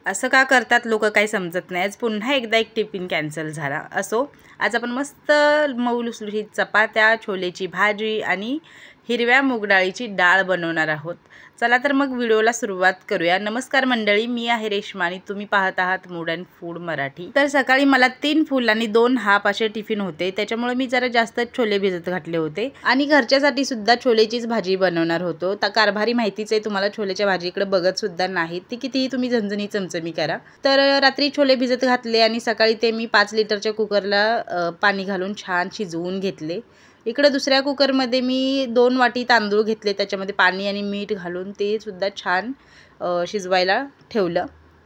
असं का करतात लोक काही समजत नाही। आज पुन्हा एकदा एक टिफिन कॅन्सल झाला। असो, आज आपण मस्त मऊ लुसलुशीत चपात्या, छोलेची भाजी आणि हिरव्या मूग डाळीची डाळ बनवणार आहोत। चला तर मग व्हिडिओला सुरुवात करूया। नमस्कार मंडळी, मी आहे रेश्मा आणि तुम्ही पाहत आहात मूड अँड फूड मराठी। तर सकाळी मला 3 फुल आणि 2 हाफ असे टिफिन होते, त्याच्यामुळे मी जरा जास्त छोले भिजत घातले होते आणि घरच्यासाठी सुद्धा छोलेचीच भाजी बनवणार होतो। तर कारभारी माहितीच आहे तुम्हाला, छोलेच्या भाजीकडे बघत सुद्धा नाहीत, ती कितीही तुम्ही झणझणी चमचमी करा। तर रात्री छोले भिजत घातले आणि सकाळी ते मी 5 लिटरच्या कुकरला पाणी घालून छान शिजवून घेतले। इकडे दुसऱ्या कुकरमध्ये मी 2 वाटी तांदूळ घेतले, त्याच्यामध्ये पाणी आणि मीठ घालून ते सुद्धा छान शिजवायला ठेवलं।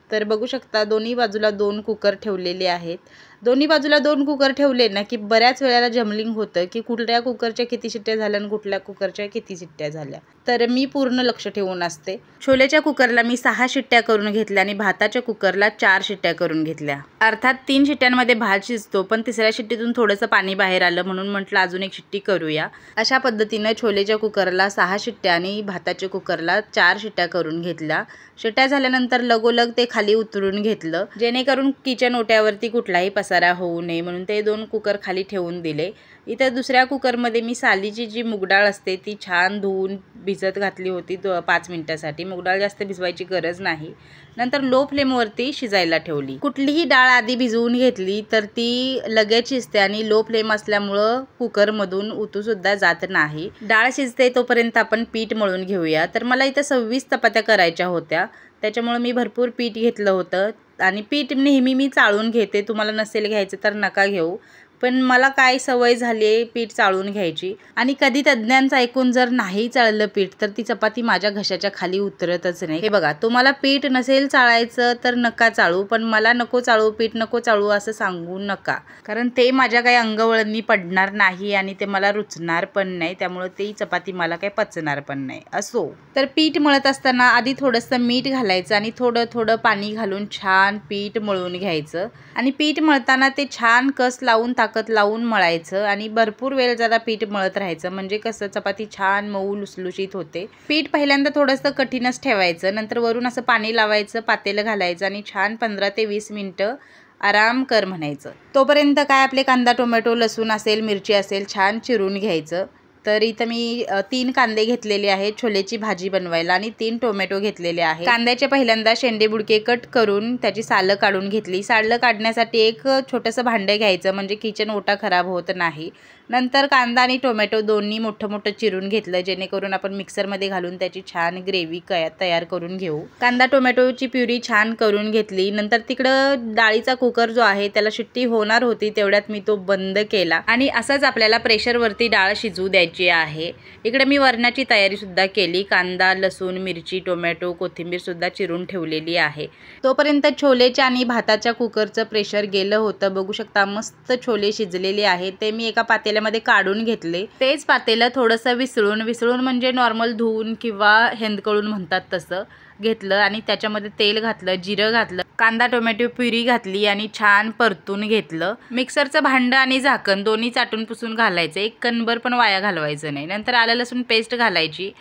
तर बघू शकता दोन्ही बाजूला 2 कुकर ठेवलेले आहेत। दोन्ही बाजूला 2 कुकर ठेवले ना की बऱ्याच वेळेला जमलिंग होतं की कुठल्या कुकरच्या किती शिट्ट्या झाल्या आणि कुठल्या कुकरच्या किती शिट्ट्या झाल्या। तर मी पूर्ण लक्ष ठेवून असते। छोलेच्या कुकरला मी 6 शिट्ट्या करून घेतल्या आणि भाताच्या कुकरला 4 शिट्ट्या करून घेतल्या। अर्थात 3 शिट्ट्यांमध्ये भात शिजतो, पण तिसऱ्या शिट्टीतून थोडंसं पाणी बाहेर आलं म्हणून म्हटलं अजून एक शिट्टी करूया। अशा पद्धतीने छोलेच्या कुकरला 6 शिट्ट्या आणि भाताच्या कुकरला 4 शिट्ट्या करून घेतल्या। शिट्ट्या झाल्यानंतर लगोलग ते खाली उतरून घेतलं, जेणेकरून किचन ओट्यावरती कुठलाही पसारा होऊ नये म्हणून ते 2 कुकर खाली ठेवून दिले। इथं दुसऱ्या कुकरमध्ये मी सालीची जी मूगडाळ असते ती छान धुवून भिजत घातली होती 5 मिनिटासाठी। मूगडाळ जास्त भिजवायची गरज नाही। नंतर लो फ्लेमवरती शिजायला ठेवली। कुठलीही डाळ आधी भिजवून घेतली तर ती लगेच शिजते आणि लो फ्लेम असल्यामुळं कुकरमधून उतूसुद्धा जात नाही। डाळ शिजते तोपर्यंत आपण पीठ मळून घेऊया। तर मला इथं 26 चपात्या करायच्या होत्या, त्याच्यामुळे मी भरपूर पीठ घेतलं होतं आणि पीठ नेहमी मी चाळून घेते। तुम्हाला नसेल घ्यायचं तर नका घेऊ, पण मला काय सवय झाली आहे पीठ चाळून घ्यायची आणि कधी तज्ञांचं ऐकून जर नाही चाळलं पीठ तर ती चपाती माझ्या घशाच्या खाली उतरतच नाही। हे बघा, तुम्हाला पीठ नसेल चाळायचं तर नका चाळू, पण मला नको चाळू, पीठ नको चाळू असं सांगू नका, कारण ते माझ्या काही अंगवळणी पडणार नाही आणि ते मला रुचणार पण नाही, त्यामुळे ती चपाती मला काही पचणार पण नाही। असो, तर पीठ मळत असताना आधी थोडंसं मीठ घालायचं आणि थोडं थोडं पाणी घालून छान पीठ मळून घ्यायचं आणि पीठ मळताना ते छान कस लावून ताकद लावून मळायचं आणि भरपूर वेळ जरा पीठ मळत राहायचं, म्हणजे कसं चपाती छान मऊ लुसलुशीत होते। पीठ पहिल्यांदा थोडंसं कठीणच ठेवायचं, नंतर वरून असं पाणी लावायचं, पातेलं घालायचं आणि छान 15 ते 20 मिनिटं आराम कर म्हणायचं। तोपर्यंत काय आपले कांदा, टोमॅटो, लसूण असेल, मिरची असेल छान चिरून घ्यायचं। तर इथं मी 3 कांदे घेतलेले आहेत छोलेची भाजी बनवायला आणि 3 टोमॅटो घेतलेले आहेत। कांद्याचे पहिल्यांदा शेंडे बुडके कट करून त्याची सालं काढून घेतली। सालं काढण्यासाठी एक छोटंसं भांडं घ्यायचं, म्हणजे किचन ओटा खराब होत नाही। नंतर कांदा आणि टोमॅटो दोन्ही मोठं मोठं चिरून घेतलं, जेणेकरून आपण मिक्सरमध्ये घालून त्याची छान ग्रेव्ही तयार करून घेऊ। कांदा टोमॅटोची प्युरी छान करून घेतली। नंतर तिकडं डाळीचा कुकर जो आहे त्याला शिट्टी होणार होती, तेवढ्यात मी तो बंद केला आणि असंच आपल्याला प्रेशरवरती डाळ शिजवू द्यायची आहे। इकडे मी वरणाची तयारी सुद्धा केली। कांदा, लसूण, मिरची, टोमॅटो, कोथिंबीर सुद्धा चिरून ठेवलेली आहे। तोपर्यंत छोलेच्या आणि भाताच्या कुकरचं प्रेशर गेलं होतं। बघू शकता मस्त छोले शिजलेले आहेत। ते मी एका पातेल्यामध्ये काढून घेतले। तेच पातेलं थोडंसं विसळून म्हणजे नॉर्मल धुवून किंवा हेंदकळून म्हणतात तसं घेतलं आणि त्याच्यामध्ये तेल घातलं, जिरं घातलं, कांदा टोमॅटो प्युरी घातली आणि छान परतून घेतलं। मिक्सरचं भांडं आणि झाकण दोन्ही चाटून पुसून घालायचं, एक कणभर पण वाया घालवायचं नाही। नंतर आलं लसूण पेस्ट घालायची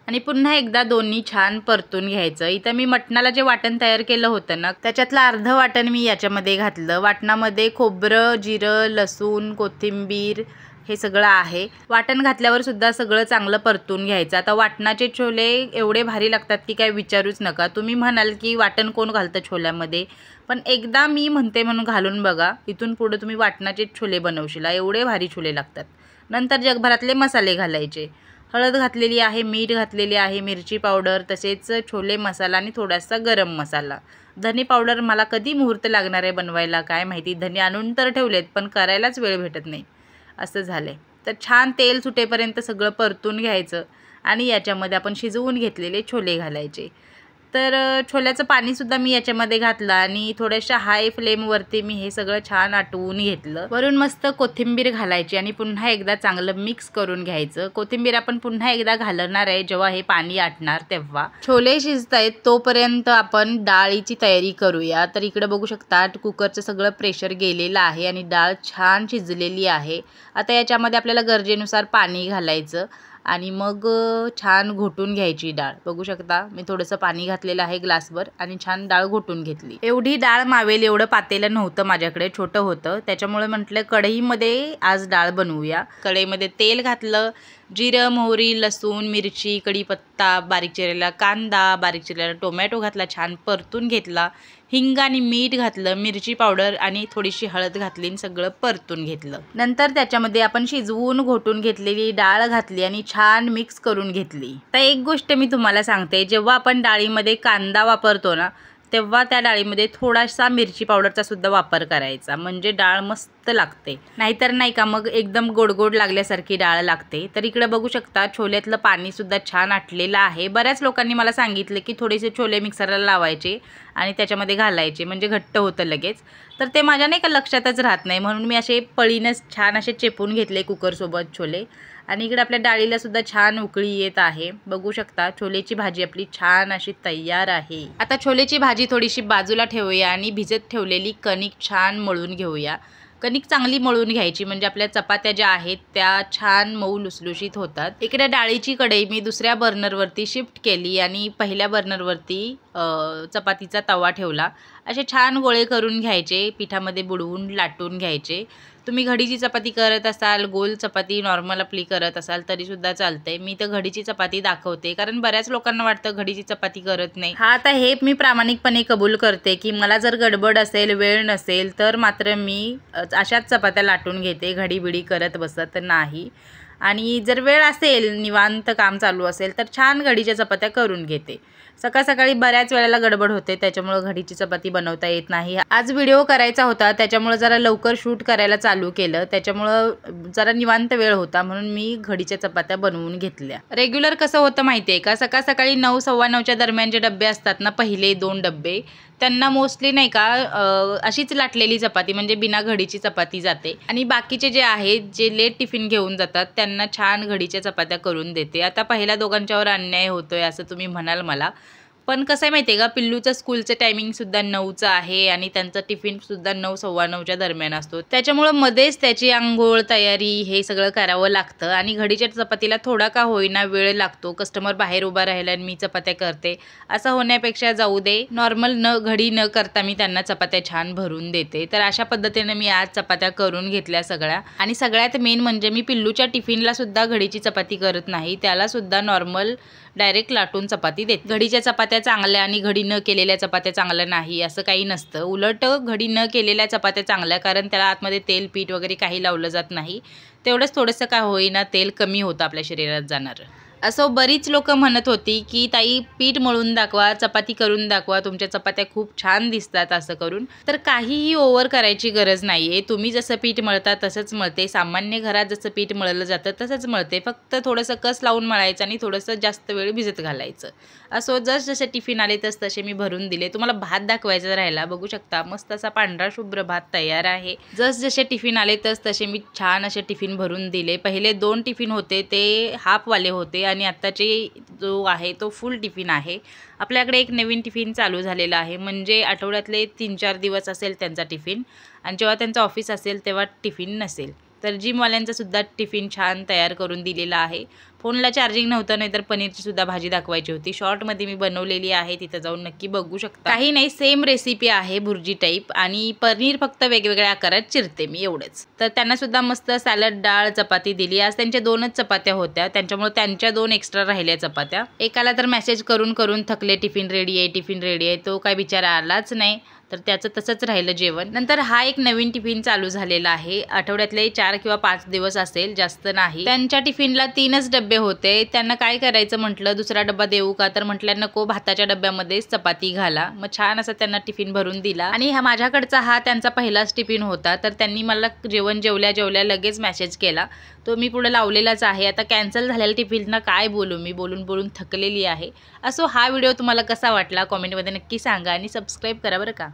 आणि पुन्हा एकदा दोन्ही छान परतून घ्यायचं। इथं मी मटणाला जे वाटण तयार केलं होतं ना, त्याच्यातलं अर्ध वाटण मी याच्यामध्ये घातलं। वाटणामध्ये खोबरं, जिरं, लसूण, कोथिंबीर हे सगळं आहे। वाटण घातल्यावर सुद्धा सगळं चांगलं परतून घ्यायचं। आता वाटणाचे छोले एवढे भारी लागतात की काय विचारूच नका। तुम्ही म्हणाल की वाटण कोण घालतं छोल्यामध्ये, पण एकदा मी म्हणते म्हणून घालून बघा, इथून पुढे तुम्ही वाटणाचे छोले बनवशीला, एवढे भारी छोले लागतात। नंतर जगभरातले मसाले घालायचे। हळद घातलेली आहे, मीठ घातलेली आहे, मिरची पावडर, तसेच छोले मसाला आणि थोडासा गरम मसाला। धने पावडर मला कधी मुहूर्त लागणार आहे बनवायला काय माहिती, धने आणून तर ठेवलेत पण करायलाच वेळ भेटत नाही, असं झालंय। तर छान तेल सुटेपर्यंत सगळं परतून घ्यायचं आणि याच्यामध्ये आपण शिजवून घेतलेले छोले घालायचे। तर छोल्याचं पाणीसुद्धा मी याच्यामध्ये घातलं आणि थोड्याशा हाय फ्लेमवरती मी हे सगळं छान आटवून घेतलं। वरून मस्त कोथिंबीर घालायची आणि पुन्हा एकदा चांगलं मिक्स करून घ्यायचं। कोथिंबीर आपण पुन्हा एकदा घालणार आहे जेव्हा हे पाणी आटणार तेव्हा। छोले शिजतायत तोपर्यंत आपण डाळीची तयारी करूया। तर इकडे बघू शकता कुकरचं सगळं प्रेशर गेलेलं आहे आणि डाळ छान शिजलेली आहे। आता याच्यामध्ये आपल्याला गरजेनुसार पाणी घालायचं आणि मग छान घोटून घ्यायची डाळ। बघू शकता मी थोडंसं पाणी घातलेलं आहे ग्लासभर आणि छान डाळ घोटून घेतली। एवढी डाळ मावेल एवढं पातेलं नव्हतं माझ्याकडे, छोटं होतं, त्याच्यामुळे म्हटलं कढईमध्ये आज डाळ बनवूया। कढईमध्ये तेल घातलं, जिरं, मोहरी, लसूण, मिरची, कढीपत्ता, बारीक चिरलेला कांदा, बारीक चिरलेला टोमॅटो घातला, छान परतून घेतला। हिंग आणि मीठ घातलं, मिरची पावडर आणि थोडीशी हळद घातली आणि सगळं परतून घेतलं। नंतर त्याच्यामध्ये आपण शिजवून घोटून घेतलेली डाळ घातली आणि छान मिक्स करून घेतली। तर एक गोष्ट मी तुम्हाला सांगते, जेव्हा आपण डाळीमध्ये कांदा वापरतो ना, तेव्हा त्या डाळीमध्ये थोडासा मिरची पावडरचा सुद्धा वापर करायचा, म्हणजे डाळ मस्त लागते। नाहीतर नाही का मग एकदम गोडगोड लागल्यासारखी डाळ लागते। तर इकडे बघू शकता छोल्यातलं पाणी सुद्धा छान आटलेलं आहे। बऱ्याच लोकांनी मला सांगितलं की थोडेसे छोले मिक्सरला लावायचे आणि त्याच्यामध्ये घालायचे, म्हणजे घट्ट होतं लगेच। तर ते माझ्या नाही का लक्षातच राहत नाही, म्हणून मी असे पळीनच छान असे चेपून घेतले कुकरसोबत छोले। आणि इकडे आपल्या डाळीला सुद्धा छान उकळी येत आहे। बघू शकता छोलेची भाजी आपली छान अशी तयार आहे। आता छोलेची भाजी थोडीशी बाजूला ठेवूया आणि भिजत ठेवलेली कणिक छान मळून घेऊया। कणिक चांगली मळून घ्यायची, म्हणजे आपल्या चपात्या ज्या आहेत त्या छान मऊ लुसलुशीत होतात। इकडे डाळीची कढई मी दुसऱ्या बर्नरवरती शिफ्ट केली आणि पहिल्या बर्नरवरती चपातीचा तवा ठेवला। असे छान गोळे करून घ्यायचे, पिठामध्ये बुडवून लाटून घ्यायचे। तुम्ही घडीची चपाती करत असाल, गोल चपाती नॉर्मल आपली करत असाल तरीसुद्धा चालते। मी तर घडीची चपाती दाखवते, कारण बऱ्याच लोकांना वाटतं घडीची चपाती करत नाही। हा आता हे मी प्रामाणिकपणे कबूल करते की मला जर गडबड असेल, वेळ नसेल तर मात्र मी अशाच चपात्या लाटून घेते, घडी करत बसत नाही। आणि जर वेळ असेल, निवांत काम चालू असेल तर छान घडीच्या चपात्या करून घेते। सकाळी बऱ्याच वेळेला गडबड होते, त्याच्यामुळे घडीची चपाती बनवता येत नाही। आज व्हिडिओ करायचा होता, त्याच्यामुळे जरा लवकर शूट करायला चालू केलं, त्याच्यामुळे जरा निवांत वेळ होता, म्हणून मी घडीच्या चपात्या बनवून घेतल्या। रेग्युलर कसं होतं माहिती आहे का, सकाळी 9, 9:15च्या दरम्यान जे डबे असतात ना, पहिले 2 डबे, त्यांना मोस्टली नाही का अशीच लाटलेली चपाती म्हणजे बिना घडीची चपाती जाते। आणि बाकीचे जे आहेत जे लेट टिफिन घेऊन जातात त्यांना छान घडीच्या चपात्या करून देते। आता पहिल्या दोघांच्यावर अन्याय होतोय असं तुम्ही म्हणाल मला, पण कसं आहे माहिती आहे का, पिल्लूचं स्कूलचं टायमिंगसुद्धा 9चं आहे आणि त्यांचा टिफिनसुद्धा 9, 9:15च्या दरम्यान असतो, त्याच्यामुळं मध्येच त्याची अंघोळ तयारी हे सगळं करावं लागतं। आणि घडीच्या चपातीला थोडा का होईना वेळ लागतो, कस्टमर बाहेर उभा राहिला आणि मी चपात्या करते असं होण्यापेक्षा जाऊ दे, नॉर्मल घडी न करता मी त्यांना चपात्या छान भरून देते। तर अशा पद्धतीने मी आज चपात्या करून घेतल्या सगळ्या। आणि सगळ्यात मेन म्हणजे मी पिल्लूच्या टिफिनला सुद्धा घडीची चपाती करत नाही, त्याला सुद्धा नॉर्मल डायरेक्ट लाटून चपाती देते। घडीच्या चपात्या चांगल्या आणि घडी न केलेल्या चपात्या चांगल्या नाही असं काही नसतं, उलट घडी न केलेल्या चपात्या चांगल्या, कारण त्याला आतमध्ये तेल पीठ वगैरे काही लावलं जात नाही, तेवढंच थोडंसं का होईना तेल कमी होतं आपल्या शरीरात जाणारं। असं बरीच लोक म्हणत होती की ताई पीठ मळून दाखवा, चपाती करून दाखवा, तुमच्या चपात्या खूप छान दिसतात असं करून। तर काहीही ओव्हर करायची गरज नाही आहे, तुम्ही जसं पीठ मळता तसंच मळते, सामान्य घरात जसं पीठ मळलं जातं तसंच मळते, फक्त थोडंसं कस लावून मळायचं आणि थोडंसं जास्त वेळ भिजत घालायचं। असो जसे टिफिन आले तसे मी भरून दिले। तुम्हाला भात दाखवायचा राहिला, बघू शकता मस्त असा पांढरा शुभ्र भात तयार आहे। जसे टिफिन आले तसे मी छान असे टिफिन भरून दिले। पहिले 2 टिफिन होते ते हाफवाले होते आणि आत्ताचे जो आहे तो फुल टिफिन आहे। आपल्याकडे एक नवीन टिफिन चालू झालेला आहे, म्हणजे आठवड्यातले 3-4 दिवस असेल त्यांचा टिफिन, आणि जेव्हा त्यांचं ऑफिस असेल तेव्हा टिफिन नसेल। तर जिमवाल्यांचा सुद्धा टिफिन छान तयार करून दिलेला आहे। फोनला चार्जिंग नव्हतं, नाहीतर पनीरची सुद्धा भाजी दाखवायची होती, शॉर्टमध्ये मी बनवलेली आहे, तिथं जाऊन नक्की बघू शकता। काही नाही, सेम रेसिपी आहे भुर्जी टाईप, आणि पनीर फक्त वेगवेगळ्या आकारात चिरते मी, एवढंच। तर त्यांना सुद्धा मस्त सॅलड, डाळ, चपाती दिली। आज त्यांच्या 2च चपात्या होत्या, त्यांच्यामुळे त्यांच्या 2 एक्स्ट्रा राहिल्या चपात्या। एकाला तर मेसेज करून थकले, टिफिन रेडी आहे, टिफिन रेडी आहे, तो काय बिचारा आलाच नाही, तर त्याचं तसंच राहिलं जेवण। नंतर हा एक नवीन टिफिन चालू झालेला आहे, आठवड्यातले 4 किंवा 5 दिवस असेल, जास्त नाही। त्यांच्या टिफिनला 3च डबे होते, त्यांना काय करायचं म्हटलं, दुसरा डब्बा देऊ का, तर म्हटलं नको, भाताच्या डब्यामध्येच चपाती घाला। मग छान असं त्यांना टिफिन भरून दिला। आणि माझ्याकडचा हा त्यांचा पहिलाच टिफिन होता, तर त्यांनी मला जेवल्या लगेच मेसेज केला, तो मी पुढे लावलेलाच आहे। आता कॅन्सल झालेल्या टिफिनना काय बोलू, मी बोलून थकलेली आहे। असो हा व्हिडिओ तुम्हाला कसा वाटला कमेंटमध्ये नक्की सांगा आणि सबस्क्राईब करा बरं का।